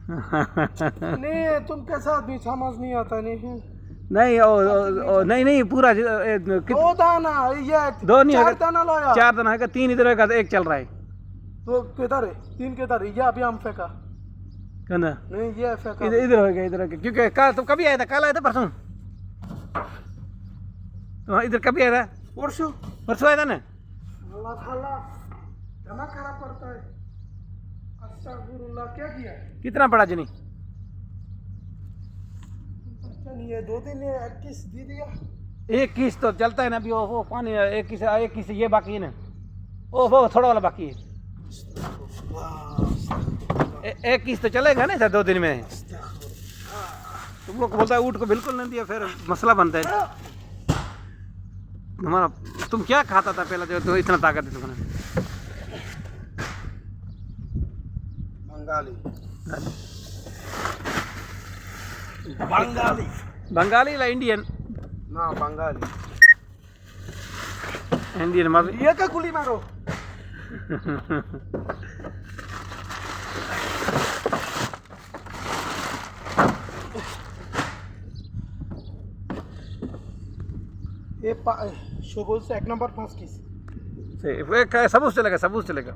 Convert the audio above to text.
नहीं तुमके साथ भी समझ नहीं आता नहीं। नहीं नहीं नहीं पूरा दो दाना ये दो नहीं चार होगा, दाना लाया। 4 दाना है, 3 इधर होगा, एक चल रहा है। तो किधर है? 3 किधर है? ये अभी हम फेंका कहना नहीं, ये फेंका इधर इधर होगा, इधर होगा, क्योंकि कल तो कभी आया था, कल आया था परसों, तो इधर कभी आया था, परसों। परसों आया था ना। अल्लाह ताला जमा खराब करता है। अस्तगफुरुल्लाह, क्या किया? कितना पड़ा जनी? अच्छा नहीं है, 2 दिन है, 21 दे दिया। एक किस्त तो चलता है ना अभी, वो पानी एक किस्त ये बाकी है ना, वो थोड़ा वाला बाकी है। एक किस्त तो चलेगा ना सर 2 दिन में। तुम लोग को बोलता है ऊँट को बिल्कुल नहीं दिया, फिर मसला बनता है हमारा। तुम क्या खाता था पहले जो तो इतना ताकत है तुम्हें? बंगाली बंगाली बंगाली ला इंडियन? ना बंगाली। इंडियन माफी। ये का गुली मारो। ये सবूत से 1 नंबर 5 किस सबूत चलेगा, सबूत चलेगा।